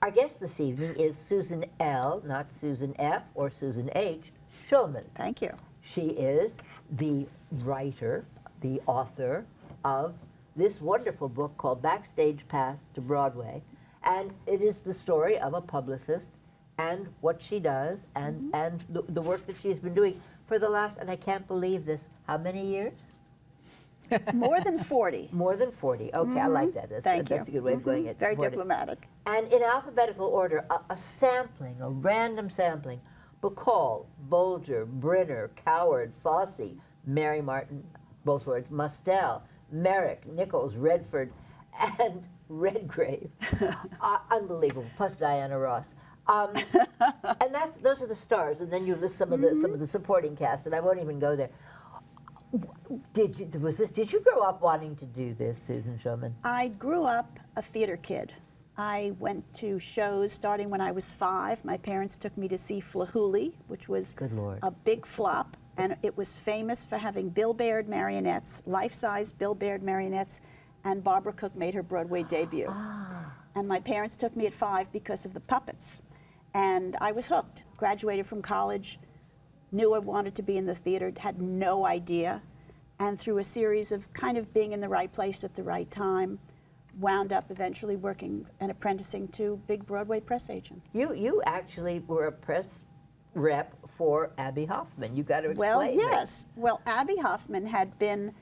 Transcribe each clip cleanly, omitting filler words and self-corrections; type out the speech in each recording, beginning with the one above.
Our guest this evening is Susan L., not Susan F. or Susan H., Schulman. Thank you. She is the writer, the author of this wonderful book called Backstage Pass to Broadway. And it is the story of a publicist and what she does and, the work that she's been doing for the last, and I can't believe this, how many years? More than 40. More than 40. Okay, I like that. Thank you. That's a good way of going. Very diplomatic. And in alphabetical order, a sampling, a random sampling. Bacall, Bolger, Brenner, Coward, Fosse, Mary Martin, both words, Mustell, Merrick, Nichols, Redford, and Redgrave. Unbelievable. Plus Diana Ross. And those are the stars. And then you list some of the supporting cast, and I won't even go there. Did you grow up wanting to do this, Susan Schulman? I grew up a theater kid. I went to shows starting when I was 5. My parents took me to see Flahooley, which was Good Lord. a big flop, and it was famous for having Bill Baird marionettes, life-size Bill Baird marionettes, and Barbara Cook made her Broadway debut. And my parents took me at 5 because of the puppets, and I was hooked. Graduated from college, knew I wanted to be in the theater, had no idea, and through a series of kind of being in the right place at the right time, wound up eventually working and apprenticing to big Broadway press agents. You actually were a press rep for Abbie Hoffman. You got to explain Well, that. yes. Well, Abbie Hoffman had been,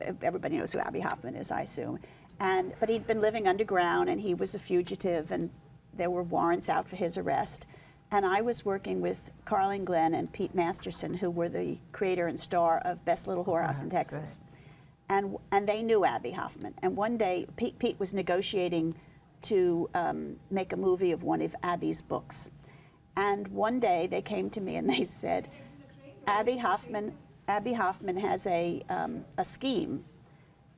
everybody knows who Abbie Hoffman is, I assume, but he'd been living underground and he was a fugitive and there were warrants out for his arrest. And I was working with Carlin Glenn and Pete Masterson, who were the creator and star of Best Little Whorehouse in Texas. Right. And they knew Abbie Hoffman. And one day, Pete was negotiating to make a movie of one of Abbie's books. And one day they came to me and they said, Abbie Hoffman has a scheme,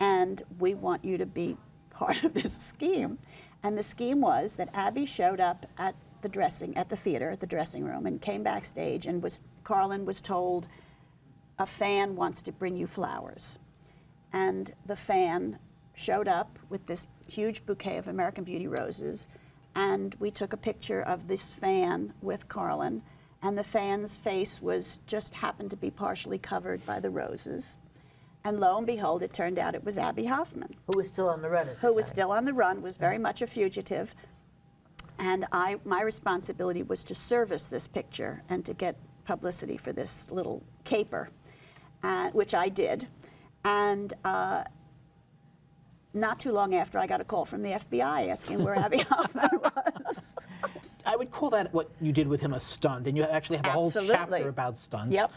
and we want you to be part of this scheme. And the scheme was that Abbie showed up at the dressing room, and came backstage, and Carlin was told, a fan wants to bring you flowers. And the fan showed up with this huge bouquet of American Beauty roses, and we took a picture of this fan with Carlin, and the fan's face just happened to be partially covered by the roses. And lo and behold, it turned out it was Abbie Hoffman. Who was still on the run at the Who was time. still on the run, was very much a fugitive. And my responsibility was to service this picture and to get publicity for this little caper, which I did. And not too long after, I got a call from the FBI asking where Abbie Hoffman was. I would call that what you did with him a stunt, and you actually have a whole chapter about stunts. Yep.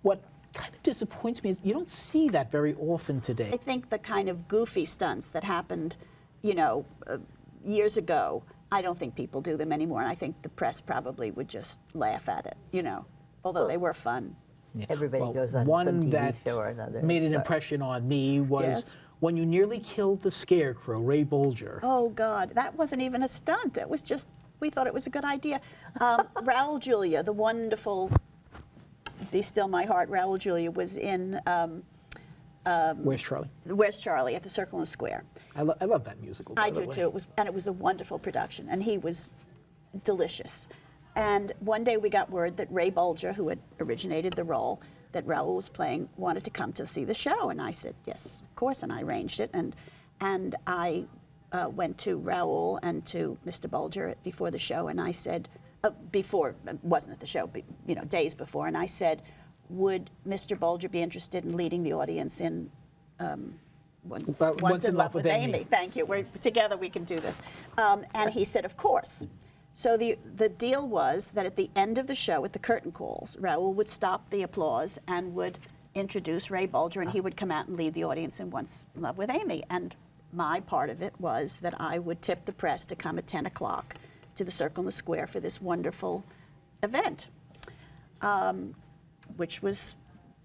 What kind of disappoints me is you don't see that very often today. I think the kind of goofy stunts that happened, years ago, I don't think people do them anymore, and I think the press probably would just laugh at it, although they were fun. Yeah. Everybody goes on one some TV that show or another. made an impression on me was when you nearly killed the scarecrow, Ray Bolger. Oh, God, that wasn't even a stunt. It was just, we thought it was a good idea. Raul Julia, the wonderful, Be Still My Heart, Raul Julia was in Where's Charlie? Where's Charlie at the Circle and Square. I love that musical. I do too. It was a wonderful production, and he was delicious. And one day we got word that Ray Bolger, who had originated the role that Raul was playing, wanted to come to see the show, and I said yes, of course, and I arranged it. And I went to Raul and to Mr. Bolger before the show, and I said, before, it wasn't at the show, but, days before, and I said, would Mr. Bolger be interested in leading the audience in Once in Love with Amy? Thank you. Together we can do this. And he said, of course. So the deal was that at the end of the show, at the curtain calls, Raul would stop the applause and would introduce Ray Bolger, and he would come out and lead the audience in Once in Love with Amy. And my part of it was that I would tip the press to come at 10 o'clock to the Circle in the Square for this wonderful event, which was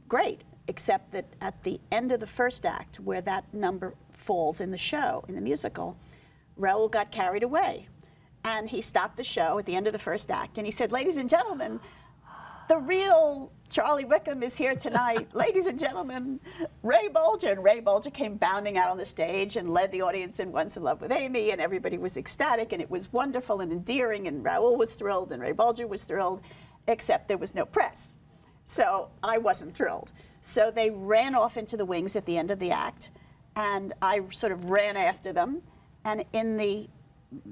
great, except that at the end of the first act, where that number falls in the show, in the musical, Raul got carried away. And he stopped the show at the end of the first act, and he said, ladies and gentlemen, the real Charlie Wickham is here tonight. Ladies and gentlemen, Ray Bolger. And Ray Bolger came bounding out on the stage and led the audience in Once in Love with Amy, and everybody was ecstatic, and it was wonderful and endearing, and Raul was thrilled, and Ray Bolger was thrilled, except there was no press. So I wasn't thrilled. So they ran off into the wings at the end of the act, and I sort of ran after them, and in the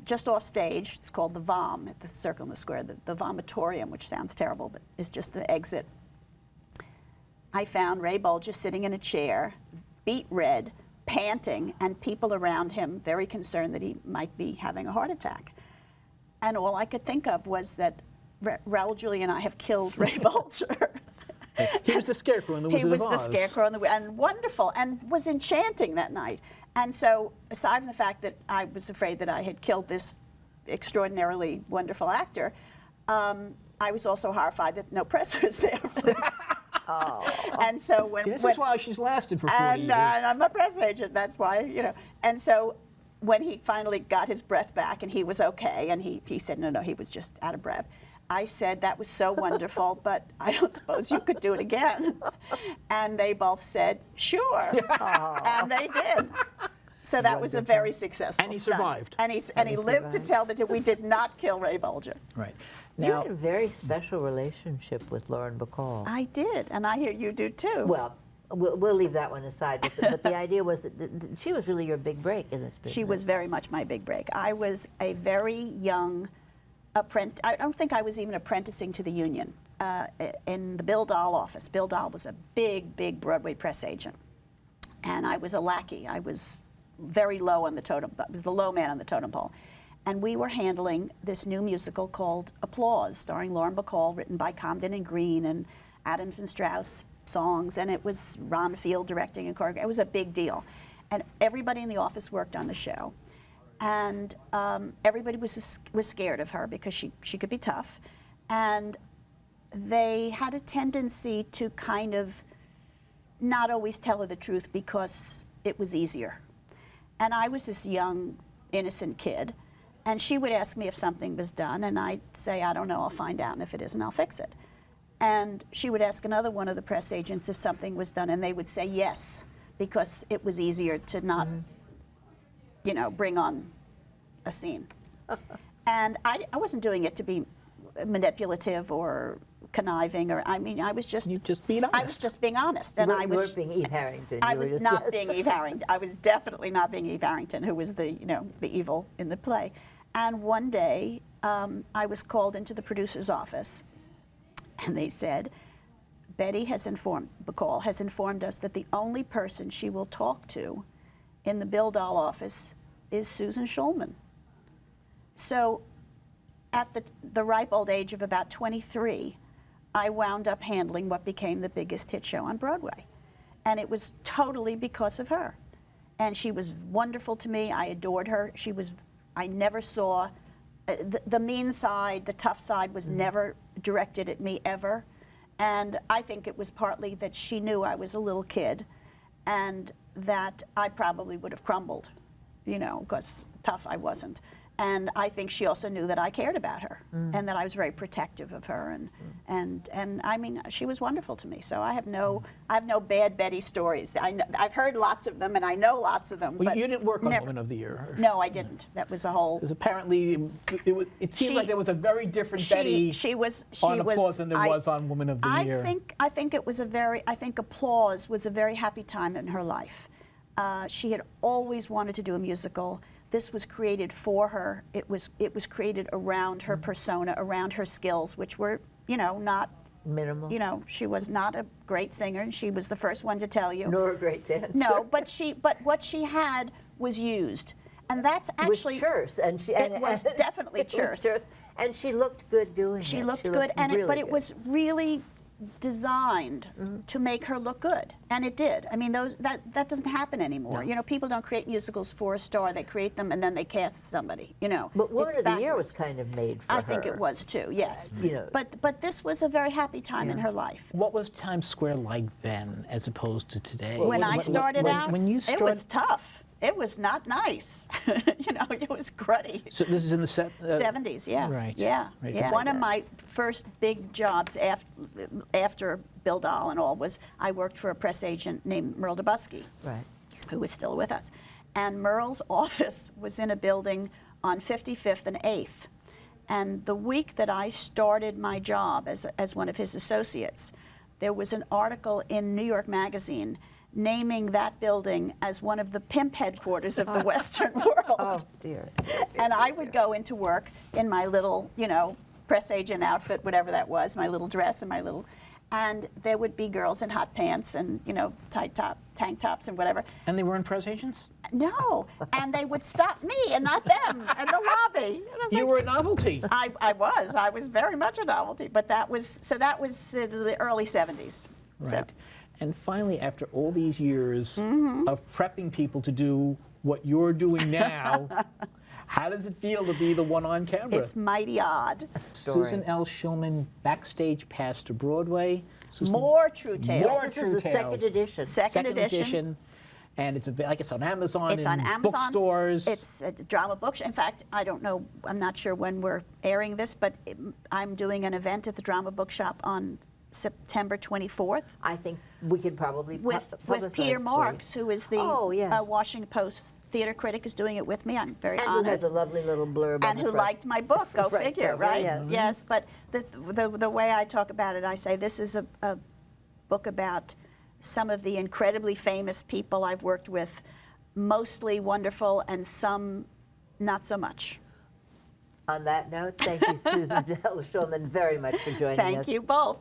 just off stage, it's called the VOM at the Circle in the Square, the vomitorium, which sounds terrible, but is just an exit. I found Ray Bolger sitting in a chair, beet red, panting, and people around him very concerned that he might be having a heart attack. And all I could think of was that Raul Julia and I have killed Ray Bolger. He was the scarecrow in the Wizard of Oz. He was the scarecrow and wonderful, and was enchanting that night. And so, aside from the fact that I was afraid that I had killed this extraordinarily wonderful actor, I was also horrified that no press was there for this. Oh. And so This is why she's lasted for 40 years. And I'm a press agent, that's why, you know. And so when he finally got his breath back and he was okay, and he said, no, he was just out of breath. I said, that was so wonderful, but I don't suppose you could do it again. And they both said, sure. And they did. So that was a very successful And he stunt. survived. And he lived to tell that we did not kill Ray Bolger. Right. You Now, had a very special relationship with Lauren Bacall. I did, and I hear you do too. Well, we'll leave that one aside, but the idea was that she was really your big break in this business. She was very much my big break. I was a very young apprentice. I don't think I was even apprenticing to the union in the Bill Dahl office. Bill Dahl was a big Broadway press agent, and I was a lackey. I was very low on the totem. I was the low man on the totem pole. And we were handling this new musical called Applause, starring Lauren Bacall, written by Comden and Green and Adams and Strauss songs, and it was Ron Field directing and choreography. It was a big deal. And everybody in the office worked on the show. And everybody was scared of her because she could be tough. And they had a tendency to kind of not always tell her the truth because it was easier. And I was this young, innocent kid. And she would ask me if something was done, and I'd say, I don't know, I'll find out, and if it isn't, I'll fix it. And she would ask another one of the press agents if something was done, and they would say yes, because it was easier to not, you know, bring on a scene. And I wasn't doing it to be manipulative or conniving, or I mean, I was just. You just being honest. I was just being honest, and You weren't being Eve Harrington. I You were was just- not being Eve Harrington. I was definitely not being Eve Harrington, who was the evil in the play. And one day, I was called into the producer's office, and they said, Bacall has informed us that the only person she will talk to in the Bill Dahl office is Susan Schulman. So at the ripe old age of about 23, I wound up handling what became the biggest hit show on Broadway. And it was totally because of her. And she was wonderful to me. I adored her. I never saw, the mean side, the tough side was never directed at me ever. And I think it was partly that she knew I was a little kid and that I probably would have crumbled, you know, because tough I wasn't. And I think she also knew that I cared about her and that I was very protective of her. And I mean, she was wonderful to me. So I have no bad Betty stories. I've heard lots of them and I know lots of them. Well, but you didn't work on never. Woman of the Year. No, I didn't. That was a whole. Because apparently, it seemed like there was a very different Betty on Applause than there was on Woman of the Year. I think Applause was a very happy time in her life. She had always wanted to do a musical. This was created for her. It was created around her persona, around her skills, which were, you know, not minimal. You know, she was not a great singer, and she was the first one to tell you. Nor a great dancer. No, but what she had was used, and that's actually terse, and it was definitely terse. And she looked good doing it. She looked good, but it was really designed to make her look good, and it did. I mean, that doesn't happen anymore. No. You know, people don't create musicals for a star; they create them and then they cast somebody. You know, but Woman of the Year was kind of made for her. I think it was too. Yes, you know, but this was a very happy time in her life. What was Times Square like then, as opposed to today? When I started out, it was tough. it was not nice. You know, it was cruddy. So this is in the 70s, yeah. Right. Yeah. Right. Yeah. One of my first big jobs after Bill Dahl and all was I worked for a press agent named Merle DeBusky, Right. who is still with us. And Merle's office was in a building on 55th and 8th. And the week that I started my job as one of his associates, there was an article in New York Magazine naming that building as one of the pimp headquarters of the Western world. Oh, dear. And I would go into work in my little, you know, press agent outfit, whatever that was, my little dress and my little, and there would be girls in hot pants and, you know, tank tops and whatever. And they were in press agents? No, and they would stop me and not them in the lobby. You were a novelty. I was very much a novelty, but that was the early 70s. Right. So. And finally, after all these years Mm-hmm. of prepping people to do what you're doing now, how does it feel to be the one on camera? It's mighty odd. Susan L. Schulman, Backstage Pass to Broadway. Susan, More True Tales. More This True is the Tales. second edition. Second edition. And it's, I guess, on Amazon It's and on Amazon. bookstores. It's a drama book. In fact, I don't know, I'm not sure when we're airing this, but I'm doing an event at the Drama Bookshop on September 24th. I think we could probably With publicize Peter it for Marks, who is the Oh, yes. Washington Post theater critic, is doing it with me. I'm very And honored. who has a lovely little blurb on And the who front. liked my book, go Right, figure, cover, right? yeah. Yes, but the way I talk about it, I say this is a book about some of the incredibly famous people I've worked with, mostly wonderful and some not so much. On that note, thank you, Susan L. Schulman, very much for joining us. Thank you both.